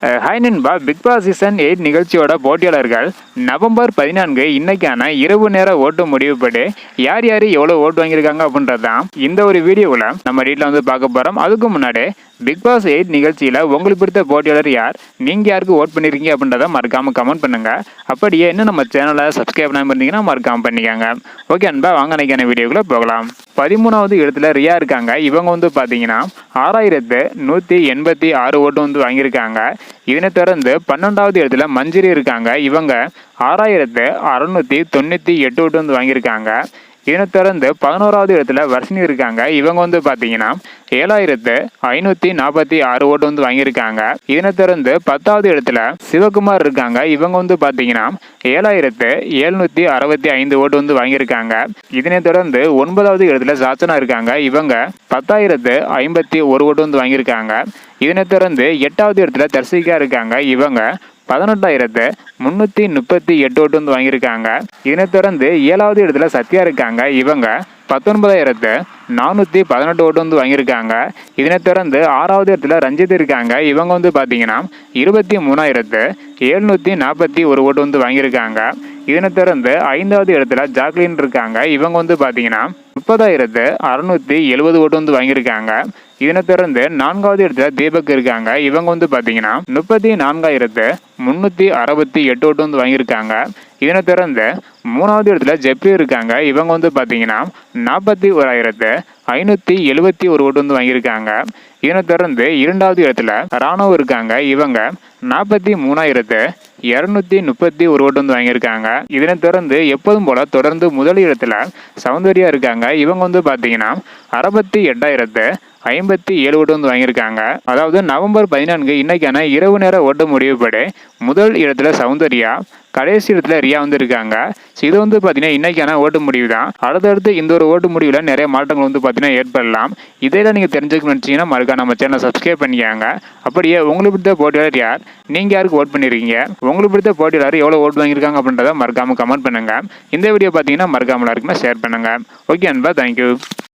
Hi நண்பா, big Boss season 8 நிகழ்ச்சியோட போட்டியாளர்கள் நவம்பர் 14 இன்னைக்கான இரவு நேர ஓட்டு முடிவுப்படி யார் யார் எவ்வளோ ஓட்டு வாங்கியிருக்காங்க அப்படின்றது தான் இந்த ஒரு வீடியோவில் நம்ம வீட்டில் வந்து பார்க்க போகிறோம். அதுக்கு முன்னாடி பிக் பாஸ் 8 நிகழ்ச்சியில் உங்களுக்கு பிடித்த போட்டியாளர் யார், நீங்கள் யாருக்கு ஓட் பண்ணியிருக்கீங்க அப்படின்றத மறக்காமல் கமெண்ட் பண்ணுங்கள். அப்படியே இன்னும் நம்ம சேனலை சப்ஸ்கிரைப் பண்ணாமல் இருந்தீங்கன்னா மறக்காமல் பண்ணிக்கோங்க. ஓகே நண்பா, வாங்க நினைக்கான வீடியோக்குள்ளே போகலாம். 13வது இடத்துல ரியா இருக்காங்க. இவங்க வந்து பார்த்தீங்கன்னா 6186 ஓட்டு வந்து வாங்கியிருக்காங்க. இதனை தொடர்ந்து 12வது இடத்துல மஞ்சரி இருக்காங்க. இவங்க 6698 ஓட்டு வந்து வாங்கியிருக்காங்க. இதனை தொடர்ந்து 11வது இடத்துல வர்ஷினி இருக்காங்க. இவங்க வந்து பார்த்தீங்கன்னா 7546 ஓட்டு வந்து வாங்கியிருக்காங்க. இதனை தொடர்ந்து 10வது இடத்துல சிவகுமார் இருக்காங்க. இவங்க வந்து பார்த்தீங்கன்னா 7765 ஓட்டு வந்து வாங்கியிருக்காங்க. இதனை தொடர்ந்து 9வது இடத்துல சாச்சனா இருக்காங்க. இவங்க 10051 ஓட்டு வந்து வாங்கியிருக்காங்க. இதனை தொடர்ந்து 8வது இடத்துல தர்சிகா இருக்காங்க. இவங்க 18338 ஓட்டு வந்து வாங்கியிருக்காங்க. இதனை தொடர்ந்து 7வது இடத்துல சத்யா இருக்காங்க. இவங்க 19418 ஓட்டு வந்து வாங்கியிருக்காங்க. இதனை தொடர்ந்து 6வது இடத்துல ரஞ்சித் இருக்காங்க. இவங்க வந்து பார்த்தீங்கன்னா 23741 ஓட்டு வந்து வாங்கியிருக்காங்க. இதனை தொடர்ந்து 5வது இடத்துல ஜாக்லின் இருக்காங்க. இவங்க வந்து பார்த்தீங்கன்னா 30670 ஓட்டு வந்து வாங்கியிருக்காங்க. இதனை தொடர்ந்து 4வது இடத்துல தீபக் இருக்காங்க. இவங்க வந்து பார்த்தீங்கன்னா 34368 ஓட்டு வந்து வாங்கியிருக்காங்க. இதனை தொடர்ந்து 3வது இடத்துல ஜெப்ரி இருக்காங்க. இவங்க வந்து பார்த்தீங்கன்னா 41571 ஓட்டு வந்து வாங்கியிருக்காங்க. இதனை தொடர்ந்து 2வது இடத்துல ராணுவ இருக்காங்க. இவங்க 43231 ஓட்டு வந்து வாங்கியிருக்காங்க. இதனை தொடர்ந்து எப்போதும் போல தொடர்ந்து முதல் இடத்துல சௌந்தர்யா இருக்காங்க. இவங்க வந்து பார்த்தீங்கன்னா 68057 ஓட்டு வந்து வாங்கியிருக்காங்க. அதாவது நவம்பர் 14 இன்னைக்கான இரவு நேர ஓட்டு முடிவுப்படி முதல் இடத்துல சௌந்தர்யா, கடைசி இடத்துல ரியா வந்து இருக்காங்க. இது வந்து பார்த்தீங்கன்னா இன்னைக்கான ஓட்டு முடிவு தான். அடுத்தடுத்து இந்த ஒரு ஓட்டு முடிவில் நிறைய மாற்றங்கள் வந்து பார்த்தீங்கன்னா ஏற்படலாம். இதையெல்லாம் நீங்கள் தெரிஞ்சுக்கணும்னு நினச்சிங்கன்னா மறக்காம நம்ம சேனலை சப்ஸ்கிரைப் பண்ணிக்காங்க. அப்படியே உங்களுக்கு பிடித்த போட்டியாளர் யார், நீங்கள் யாருக்கு ஓட் பண்ணியிருக்கீங்க, உங்களுக்கு பிடித்த போட்டியாளர் எவ்வளோ ஓட்டு வாங்கியிருக்காங்க அப்படின்றத மறக்காமல் கமெண்ட் பண்ணுங்கள். இந்த வீடியோ பார்த்தீங்கன்னா மறக்காமல் எல்லாருக்குமே ஷேர் பண்ணுங்கள். ஓகே அன்பா, தேங்க்யூ.